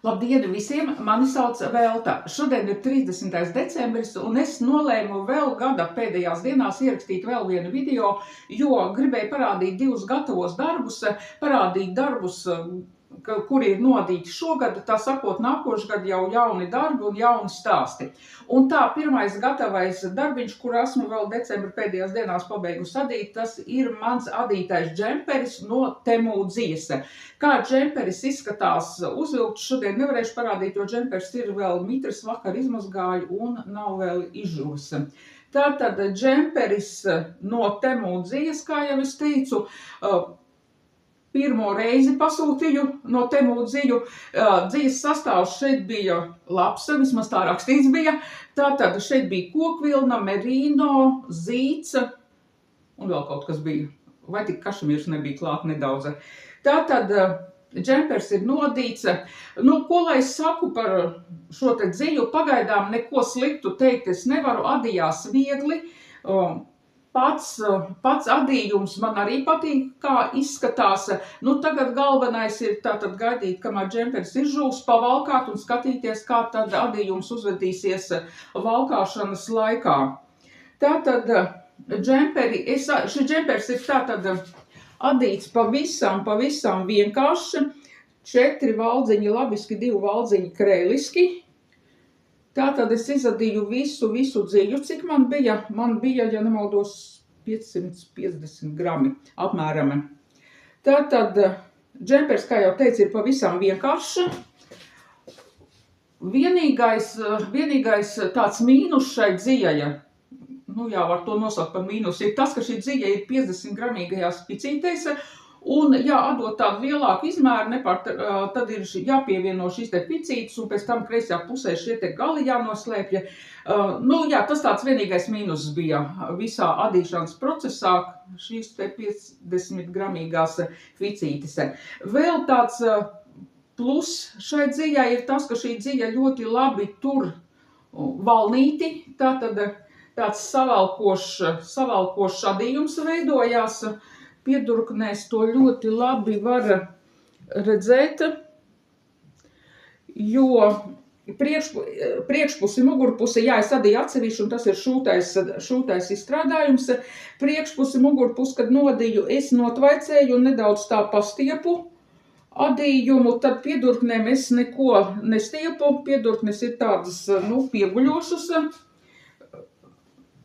Labdien visiem! Mani sauc Velta. Šodien ir 30. decembris, un es nolēmu vēl gada pēdējās dienās ierakstīt vēl vienu video, jo gribēju parādīt divus gatavos darbus, parādīt darbus, kuri ir nodīti šogad, tā sakot, nākošgad jau jauni darbi un jauni stāsti. Un tā pirmais gatavais darbiņš, kur esmu vēl decembra pēdējās dienās pabeigusi adīt, tas ir mans adītais džemperis no Temu dzijas. Kā džemperis izskatās uzvilkts, šodien nevarēšu parādīt, jo džemperis ir vēl mitrs, vakar izmazgāju un nav vēl izžuvis. Tātad džemperis no Temu dzijas, kā jau es teicu, pirmo reizi pasūtīju no Temu dziju. Dzijas sastāvs šeit bija labs, vismaz tā rakstīts bija. Tātad šeit bija kokvilna, merino, zīts un vēl kaut kas bija. Vai tik kašmīrs nebija klāt nedaudz. Tātad džempers ir nodīts. Nu, ko lai es saku par šo te dziju? Pagaidām neko sliktu teikt es nevaru, adījās viegli. Pats adījums man arī patīk, kā izskatās. Nu, tagad galvenais ir tātad gaidīt, kamēr džemperis izžūs, pavalkāt un skatīties, kā tad adījums uzvedīsies valkāšanas laikā. Tātad šis džemperis ir tātad adīts pavisam vienkārši. 4 valdziņi labiski, 2 valdziņi krēliski. Tātad es izadīju visu dziju, cik man bija. Man bija, ja nemaldos, 550 grami apmēram. Tātad džempers, kā jau teicu, ir pavisam vienkārši. Vienīgais tāds mīnus šai dzijai, nu jā, var to nosaukt par mīnus, ir tas, ka šī dzija ir 50 gramīgajās picītēs. Un, ja atdot tādu lielāku izmēru, tad ir jāpievieno šīs te picītes, un pēc tam kreisajā pusē šie te gali jānoslēpja. Nu, jā, tas tāds vienīgais mīnus bija visā adīšanas procesā, šīs te 50 gramīgās picītes. Vēl tāds plus šai dzijai ir tas, ka šī dzija ļoti labi tur valnīti, tātad tāds savalkošs adījums veidojās. Piedurknēs to ļoti labi var redzēt, jo priekšpusi, mugurpusi, jā, es adīju atsevišķi, un tas ir šūtais izstrādājums. Priekšpusi, mugurpusi, kad nodīju, es notvaicēju un nedaudz tā pastiepu adījumu, tad piedurknēm es neko nestiepu, piedurknes ir tādas, nu, pieguļošas.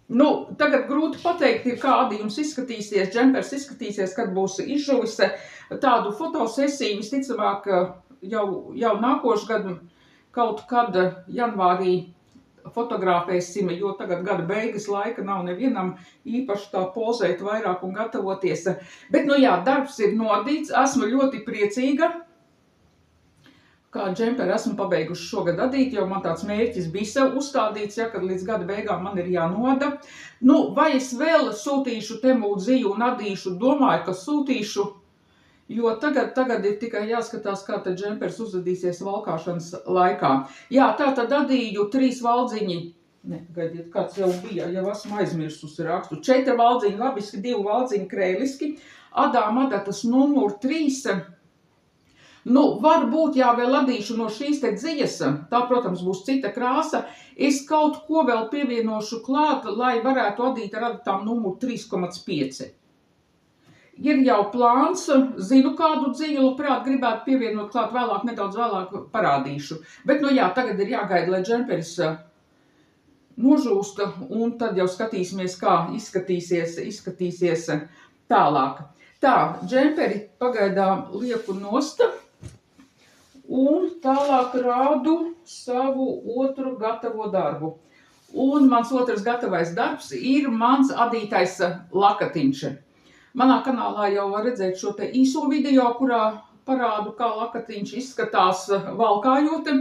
Nu, tagad grūti pateikt, kā adījums izskatīsies, džempers izskatīsies, kad būs izžuvis. Tādu fotosesiju visticamāk jau nākošgad, kaut kad janvārī fotografēsim, jo tagad gada beigas laika nav nevienam īpaši tā pozēt vairāk un gatavoties. Bet, nu jā, darbs ir nodīts, esmu ļoti priecīga. Kā džemperi esmu pabeiguši šogad adīt, jo man tāds mērķis bija sev uzstādīts, ja, kad līdz gada beigām man ir jānoda. Nu, vai es vēl sūtīšu Temu dziju un adīšu? Domāju, ka sūtīšu, jo tagad ir tikai jāskatās, kā tad džemperis uzvedīsies valkāšanas laikā. Jā, tā tad adīju 3 valdziņi, gaidiet, kāds jau bija, jau esmu aizmirsusi rakstu. 4 valdziņi labiski, 2 valdziņi krēliski, adām adatas numur 3. Nu, varbūt, jā, vēl adīšu no šīs te dzijas, tā, protams, būs cita krāsa. Es kaut ko vēl pievienošu klāt, lai varētu adīt ar adatām numuru 3,5. Ir jau plāns, zinu kādu dziju, labprāt gribētu pievienot klāt vēlāk, nedaudz vēlāk parādīšu. Bet, nu jā, tagad ir jāgaida, lai džemperis nožūsta, un tad jau skatīsimies, kā izskatīsies tālāk. Tā, džemperi pagaidām lieku nosta. Un tālāk rādu savu otru gatavo darbu. Un mans otrs gatavais darbs ir mans adītais lakatiņš. Manā kanālā jau var redzēt šo te īso video, kurā parādu, kā lakatiņš izskatās valkājot.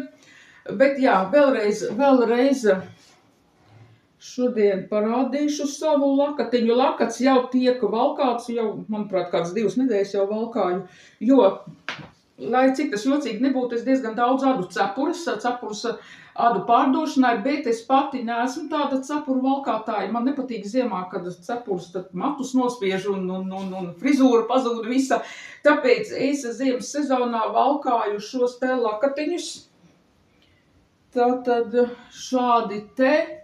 Bet jā, vēlreiz šodien parādīšu savu lakatiņu. Lakats jau tiek valkāts, jau, manuprāt, kāds 2 nedēļas jau valkāju, jo lai cik tas jocīgi nebūtu, es diezgan daudz ādu cepurus ādu pārdošanai, bet es pati neesmu tāda cepuru valkātāja. Man nepatīk ziemā, kad cepurus tad matus nospiež un frizūra pazūd visa. Tāpēc es ziemas sezonā valkāju šos te lakatiņus. Tātad šādi te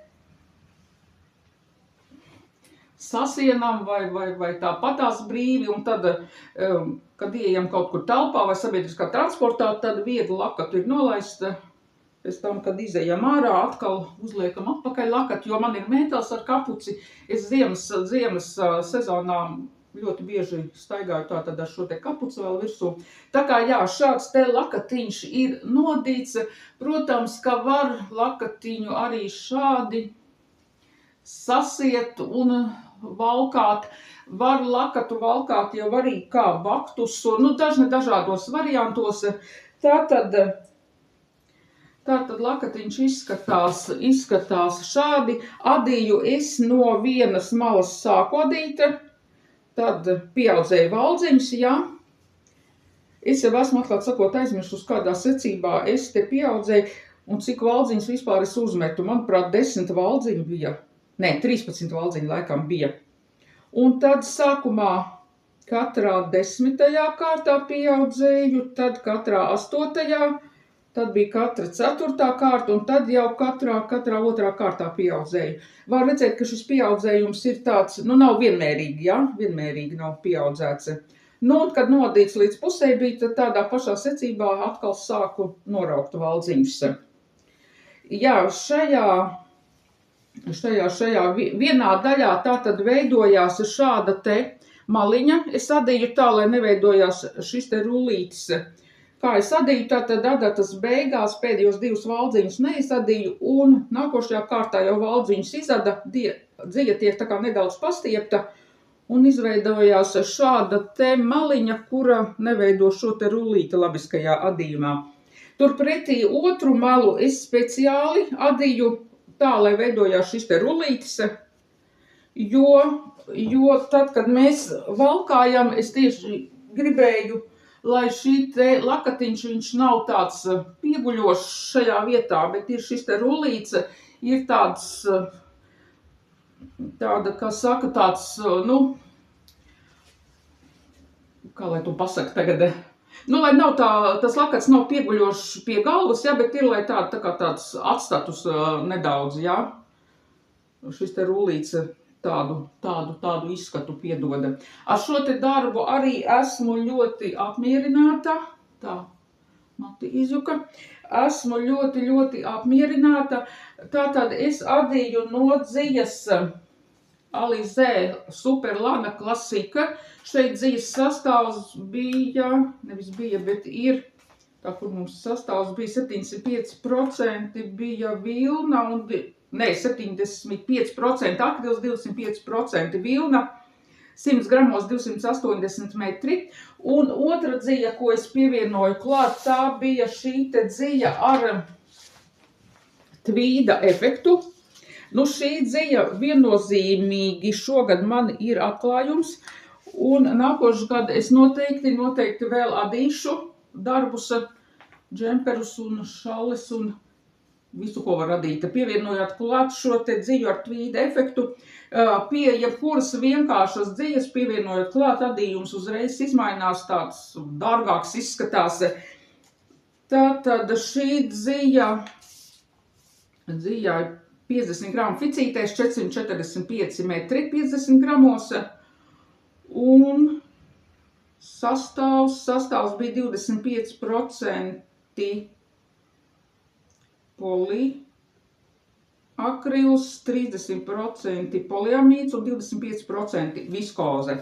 sasienam vai tāpatās brīvi, un tad, kad ieejam kaut kur telpā vai sabiedriskā transportā, tad viegli lakatu ir nolaista. Pēc tam, kad izejam ārā, atkal uzliekam atpakaļ lakatu, jo man ir mētelis ar kapuci. Es ziemas sezonā ļoti bieži staigāju tātad ar šo te kapuci vēl virsū. Tā kā jā, šāds te lakatiņš ir nodīts. Protams, ka var lakatiņu arī šādi sasiet un valkāt. Var lakatu valkāt jau arī kā baktusu, dažādos variantos. Tātad lakatiņš izskatās šādi. Adīju es no vienas malas sāku adīt, tad pieaudzēju valdziņus, jā. Es jau esmu atklāt sakot aizmirsus, kādā secībā es te pieaudzēju un cik valdziņus vispār es uzmetu. Manuprāt, 10 valdziņu bija. Nē, 13 valdziņu laikam bija. Un tad sākumā katrā 10. kārtā pieaudzēju, tad katrā 8. Tad bija katra 4. kārta, un tad jau katrā 2. kārtā pieaudzēju. Var redzēt, ka šis pieaudzējums ir tāds, nav vienmērīgi, jā, vienmērīgi nav pieaudzēts. Un kad nodīts līdz pusē bija, tad tādā pašā secībā atkal sāku noraukt valdziņus. Jā, šajā vienā daļā tātad veidojās šāda te maliņa. Es adīju tā, lai neveidojās šis te rullītis. Kā es adīju, tātad adatas beigās pēdējos 2 valdziņus neizadīju, un nākošajā kārtā jau valdziņus izada, dzija tiek tā kā nedaudz pastiepta, un izveidojās šāda te maliņa, kura neveido šo te rullīti labiskajā adījumā. Turpretī otru malu es speciāli adīju tā, lai veidojās šis te rullītis, jo tad, kad mēs valkājam, es tieši gribēju, lai šī te lakatiņš, viņš nav tāds pieguļošs šajā vietā, bet ir šis te rullīts, ir tāds, kā saka, tāds, kā lai to pasaka tagad, lai nav tas lakats nav pieguļošs pie galvas, jā, bet ir, lai tāds atstatus nedaudz, jā. Šis te rullīts tādu izskatu piedoda. Ar šo te darbu arī esmu ļoti apmierināta. Tā, mati izjuka. Esmu ļoti, ļoti apmierināta. Tātad es adīju no dzijas Alizē Superlana Klasika. Šeit dzijas sastāvs bija, bet ir, kur mums sastāvs bija 75% bija vilna un 75% akrils, 25% vilna, 100 gramos 280 metri. Un otra dzija, ko es pievienoju klāt, tā bija šī te dzija ar tvīda efektu. Šī dzija viennozīmīgi šogad man ir atklājums, un nākošu gadu es noteikti vēl adīšu darbus, džemperus un šalles un visu, ko var radīt. Pievienojot klāt šo te dziju ar tvīda efektu, pie jebkuras vienkāršas dzijas pievienojot klāt adījums uzreiz izmainās, tāds dārgāks izskatās. Tātad šī dzija ir 50 gramu ficītēs, 445 metri 50 gramos, un sastāvs bija 25% poliakrils, 30% poliamīds un 25% viskoze.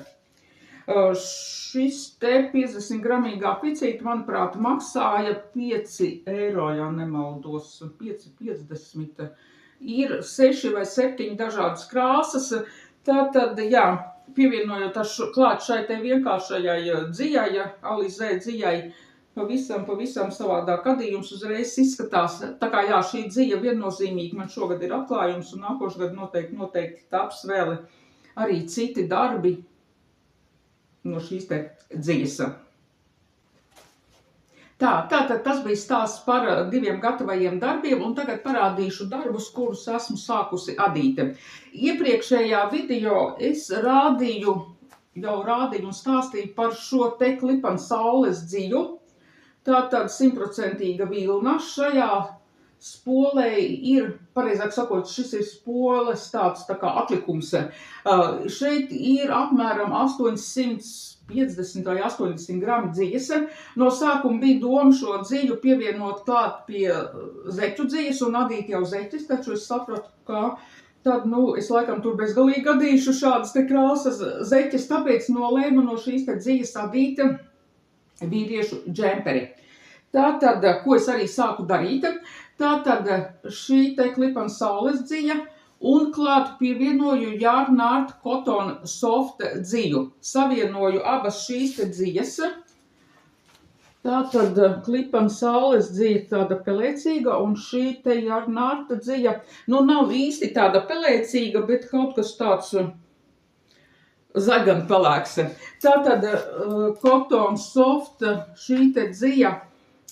Šis te 50 gramīgā ficīta, manuprāt, maksāja 5 eiro, ja nemaldos, 5,50. Ir 6 vai 7 dažādas krāsas. Tātad, jā, pievienojot klāt šai te vienkāršajai dzijai, Alizē dzijai, pavisam savādāk adījums uzreiz izskatās. Tā kā jā, šī dzija viennozīmīgi man šogad ir atklājums, un nākošgad noteikti taps vēl arī citi darbi no šīs te dzijas. Tātad tas bija stāsts par 2 gatavajiem darbiem, un tagad parādīšu darbus, kurus esmu sākusi adīt. Iepriekšējā video es rādīju un stāstīju par šo te Klipan saules dziļu. Tātad 100% vilna. Šajā spolē ir, pareizāk sakot, šis ir spoles tāds tā kā atlikums. Šeit ir apmēram 850 vai 80 grami dzīves. No sākuma bija doma šo dziļu pievienot klāt pie zeķu dzīves un adīt jau zeķis, taču es sapratu, ka tad, es laikam tur bezgalīgi adīšu šādas te krāsas zeķes, tāpēc nolēmu no šīs te dzīves adīt vīriešu džemperi. Tātad, ko es arī sāku darīt, tātad šī te Klipan saules dziļa un klāt pievienoju Yarn Art Cotton Soft dziļu. Savienoju abas šīs te dziļas. Tātad Klipan saules dziļa tāda pelēcīga un šī te Yarn Art dziļa, nav īsti tāda pelēcīga, bet kaut kas tāds zagan pelēks. Tātad Cotton Soft šī te dziļa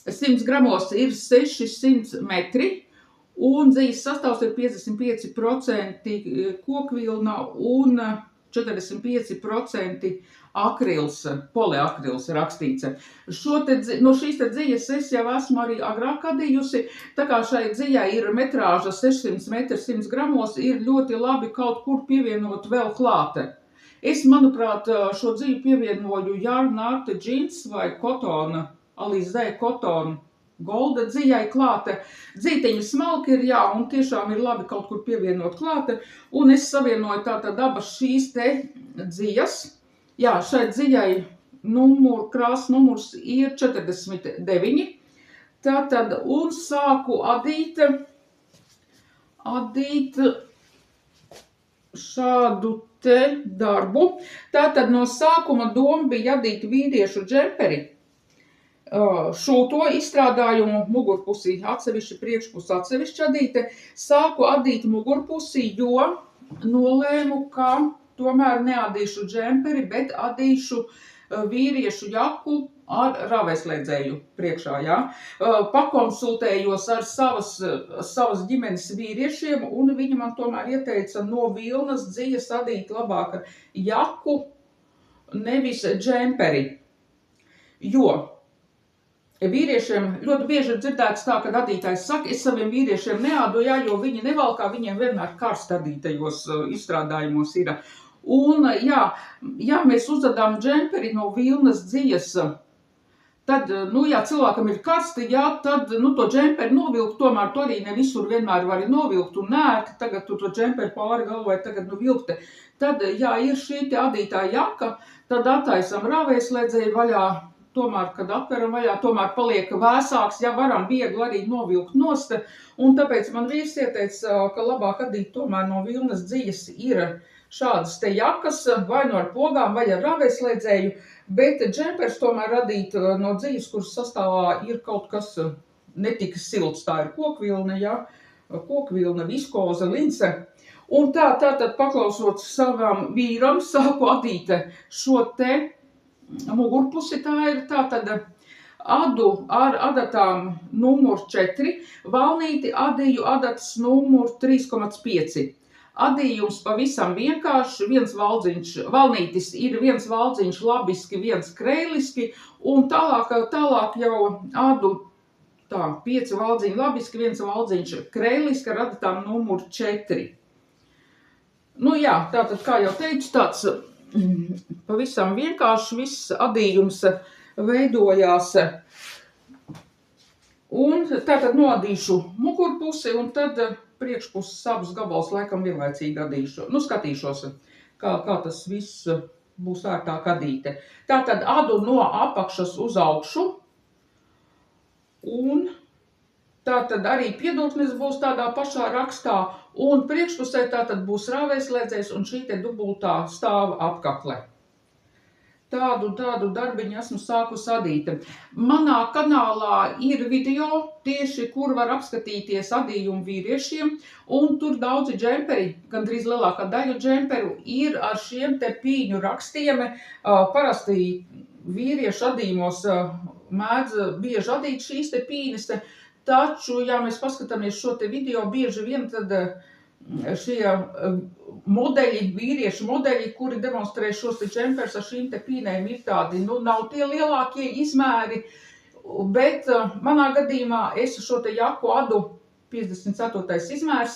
100 gramos ir 600 metri. Un dzīves sastāvs ir 55% kokvilna un 45% akrils, poliakrils rakstīts. No šīs te dzīves es jau esmu arī agrāk adījusi, tā kā šai dzīvai ir metrāža 600 metri 100 gramos, ir ļoti labi kaut kur pievienot vēl klāte. Es, manuprāt, šo dzīvi pievienoju Yarn Art Jeans vai Cotton, Alizē Cotton Golda dziļai klāte. Dzītiņi smalki ir, un tiešām ir labi kaut kur pievienot klāte. Un es savienoju tātad abas šīs te dziļas. Šai dziļai krāsas numurs ir 49. Tātad, un sāku adīt šādu te darbu. Tātad no sākuma doma bija adīt vīriešu džemperi. Šo izstrādājumu mugurpusī atsevišķi, priekšpusi atsevišķi adīte. Sāku adīt mugurpusī, jo nolēmu, ka tomēr neadīšu džemperi, bet adīšu vīriešu jaku ar ravēslēdzēju priekšā. Pakonsultējos ar savas ģimenes vīriešiem, un viņi man tomēr ieteica no vilnas dziļas adīt labāk jaku, nevis džemperi. Jo vīriešiem ļoti bieži ir dzirdēts tā, kad adītājs saka, es saviem vīriešiem neādu, jo viņi nevalkā, viņiem vienmēr karst adītajos izstrādājumos ir. Un, mēs uzadām džemperi no vilnas dziļas, tad, cilvēkam ir karsti, tad, to džemperi novilkt, tomēr to arī ne visur vienmēr vari novilkt un nērti, tagad tu to džemperi pāri galvai tagad vilkte. Tad, ir šī te adītāja jaka, tad attaisam ravēslēdzēju vaļā, tomēr, kad atveram vaļā, tomēr paliek vēsāks, varam viegli arī novilkt nost, un tāpēc man vīrs ieteica, ka labāk adīt tomēr no vilnas dziļas ir šādas te jakas, vai no ar pogām, vai ar ravēslēdzēju, bet džempers tomēr adīt no dziļas, kuras sastāvā ir kaut kas netika silts, tā ir kokvilna, viskoza, lince. Un tātad paklausot savam vīram, sāku adīt šo te mugurpusi, tā ir tātad adu ar adatām numur 4, valnīti adīju adatas numur 3,5. Adījums pavisam vienkārši, viens valdziņš, valnītis ir viens valdziņš labiski, viens kreiliski, un tālāk jau adu 5 valdziņi labiski, viens valdziņš kreiliski ar adatām numur 4. Tātad, kā jau teicu, tāds pavisam vienkārši viss adījums veidojās. Un tātad noadīšu mugurpusi un tad priekšpuses abus gabalus laikam vienlaicīgi adīšu. Skatīšos, kā tas viss būs ērtāk adīte. Tātad adu no apakšas uz augšu. Un tātad arī piedurknis būs tādā pašā rakstā. Un priekšpusē tātad būs rāvēslēdzējs un šī te dubultā stāva apkakle. Tādu darbiņu esmu sākusi adīt. Manā kanālā ir video tieši, kur var apskatīties adījumu vīriešiem, un tur daudzi džemperi, gandrīz lielākā daļa džemperu, ir ar šiem te pīņu rakstiem. Parasti vīriešu adījumos mēdz bieži adīt šīs te pīnes, taču, ja mēs paskatāmies šo te video, bieži vien tad šie modeļi, vīriešu modeļi, kuri demonstrē šos te džempers ar šīm te pīnēm, ir tādi, nav tie lielākie izmēri, bet manā gadījumā es šo te jaku adu 54. izmērs,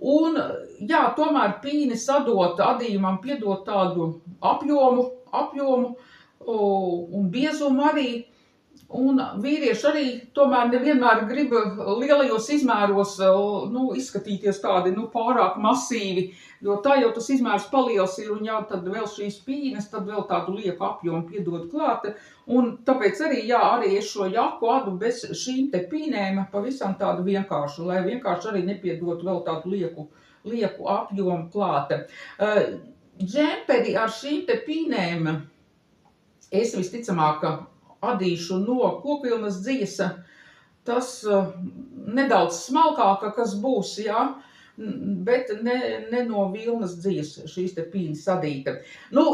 un, jā, tomēr pīne sadot adījumam piedot tādu apjomu un biezumu arī. Un vīrieši arī tomēr nevienmēr grib lielajos izmēros izskatīties tādi pārāk masīvi, jo tā jau tas izmērs paliels ir un jau tad vēl šīs pīnes, tad vēl tādu lieku apjomu piedod klāt. Un tāpēc arī, jā, arī es šo jaku adu bez šīm te pīnēm pavisam tādu vienkāršu, lai vienkārši arī nepiedot vēl tādu lieku apjomu klāt. Džemperi ar šīm te pīnēm es visticamāk adīšu no kokvilnas dzijas, tas nedaudz smalkāka, kas būs, jā, bet ne no vilnas dzijas šīs te pīnes adīta.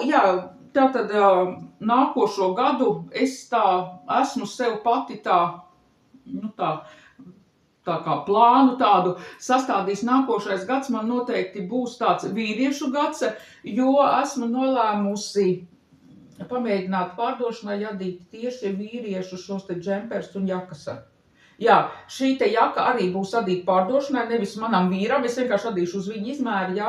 Jā, tātad nākošo gadu es tā esmu sev pati tā kā plānu tādu sastādījis. Nākošais gads man noteikti būs tāds vīriešu gads, jo esmu nolēmusi pamēģināt pārdošanai adīt tieši vīriešu šos te džempers un jakas. Jā, šī te jaka arī būs adīta pārdošanai, nevis manam vīram, es vienkārši adīšu uz viņa izmēru, jā,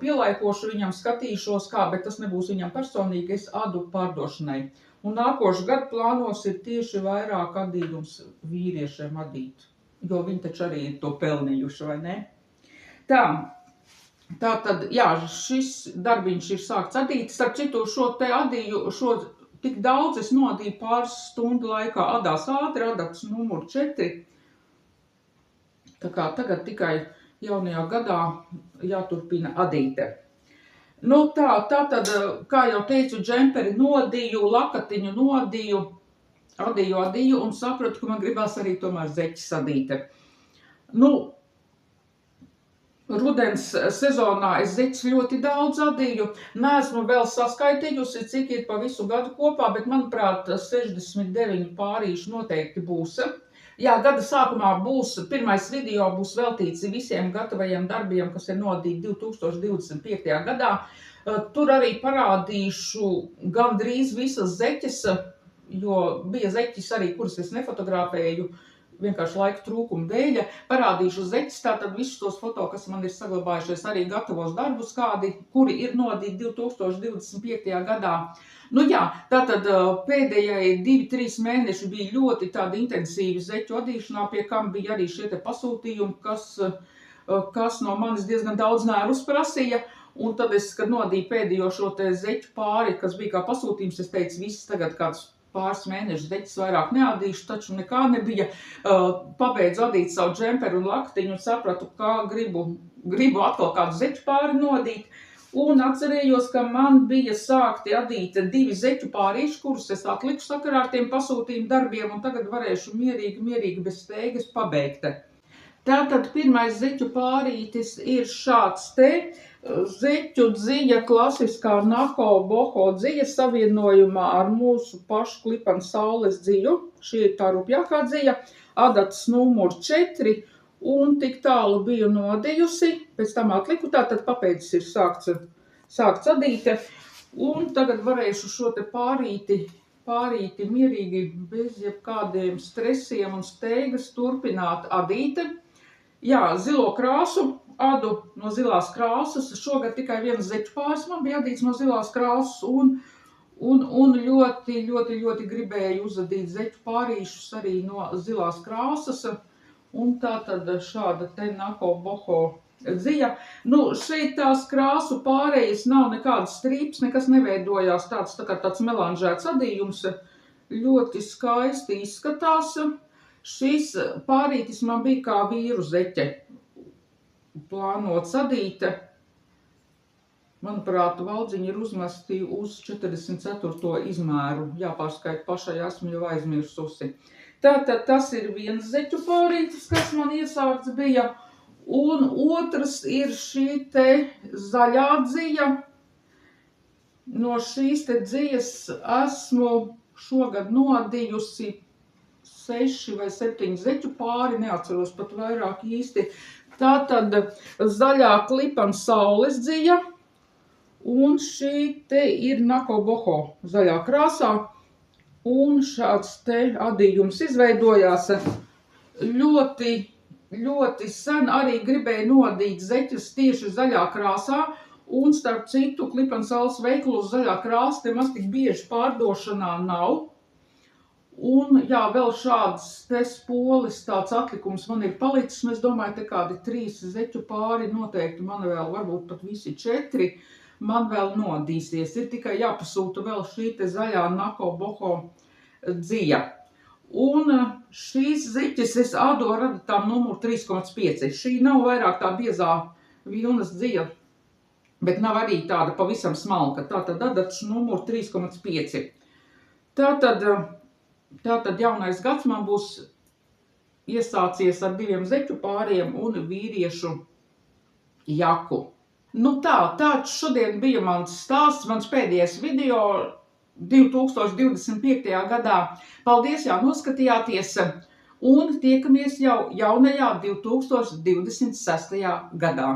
pielaikošu viņam, skatīšos kā, bet tas nebūs viņam personīgi, es adu pārdošanai. Un nākošu gadu plānos ir tieši vairāk adījums vīriešiem adīt, jo viņi taču arī ir to pelnījuši, vai ne? Tātad, jā, šis darbiņš ir sākts adīt. Starp citu, šo te adīju, tik daudz es noadīju pāris stundu laikā, adās ātri, adats numur 4. Tā kā tagad tikai jaunajā gadā jāturpina adīte. Tātad, kā jau teicu, džemperi nodīju, lakatiņu nodīju, adīju un sapratu, ka man gribās arī tomēr zeķis adīte. Rudens sezonā es zeķis ļoti daudz adīju. Neesmu vēl saskaitījusi, cik ir pa visu gadu kopā, bet, manuprāt, 69 pārīši noteikti būs. Jā, gada sākumā pirmais video būs veltīts visiem gatavajiem darbiem, kas ir nodīti 2025. gadā. Tur arī parādīšu gandrīz visas zeķes, jo bija zeķis arī, kuras es nefotografēju, vienkārši laika trūkuma dēļ. Parādīšu zeķis, tātad visus tos foto, kas man ir saglabājušies, arī gatavos darbus kādi, kuri ir nodīti 2025. gadā. Jā, tātad pēdējie 2-3 mēneši bija ļoti tādi intensīvi zeķu adīšanā, pie kam bija arī šie te pasūtījumi, kas no manis diezgan daudz nervus prasīja. Un tad es, kad nodīju pēdējo šo te zeķu pāri, kas bija kā pasūtījums, es teicu, viss tagad kāds pāris mēnešus zeķis vairāk neadīšu, taču nekā nebija. Pabeidzu adīt savu džemperu un laktiņu un sapratu, ka gribu atkal kādu zeķu pāri nodīt. Un atcerējos, ka man bija sākti adīt 2 zeķu pārīši, kurus es atliku sakarā ar tiem pasūtījumu darbiem, un tagad varēšu mierīgi bez steigas pabeigt. Tātad pirmais zeķu pārītis ir šāds te. Zeķu dzija, klasiskā Nako Boho dzija savienojumā ar mūsu pašu Klipanu saules dziju. Šī ir tā rupjākā dzija, adats numur 4, un tik tālu biju nodījusi, pēc tam atliku, tātad papēdis ir sākts adīt, un tagad varēšu šo te pārīti mierīgi, bez jebkādiem stresiem un steigas turpināt adīt. Jā, zilo krāsu. Adu no zilās krāsas, šogad tikai viens zeķu pāris man bija adīts no zilās krāsas un ļoti gribēju uzadīt zeķu pārīšus arī no zilās krāsas, un tātad šāda te Nako Boho dzija. Šeit tās krāsu pārējas nav nekādas strīpas, nekas neveidojās, tāds melanžēts adījums, ļoti skaisti izskatās. Šis pārītis man bija kā vīru zeķe. Plānots adīt. Manuprāt, valdziņi ir uzmesti uz 44. izmēru. Jāpārskaita pašai, esmu jau aizmirsusi. Tātad tas ir viens zeķu pārītis, kas man iesākts bija. Un otrs ir šī te zaļā dzija. No šīs te dzijas esmu šogad nodījusi 6 vai 7 zeķu pāri, neatceros pat vairāk īsti. Tātad zaļā klipana saules dzija, un šī te ir Nako Boho zaļā krāsā, un šāds te adījums izveidojās. Ļoti sen arī gribēju nodīt zeķes tieši zaļā krāsā, un starp citu klipana saules veikalos zaļā krāsa nemaz tik bieži pārdošanā nav. Un jā, vēl šāds te spolis, tāds atlikums man ir palicis, un es domāju, te kādi 3 zeķu pāri noteikti man vēl, varbūt pat visi 4, man vēl nodīsies. Ir tikai jāpasūta vēl šī te zaļā Nako Boho dzija. Un šīs ziķes es ādo radatām numuru 3,5. Šī nav vairāk tā biezā vilnas dzija, bet nav arī tāda pavisam smalka. Tātad adats numuru 3,5. Tātad jaunais gads man būs iesācies ar 2 zeķu pāriem un vīriešu jaku. Nu tāds šodien bija mans stāsts, mans pēdējais video 2025. gadā. Paldies, jā, noskatījāties, un tiekamies jau jaunajā 2026. gadā.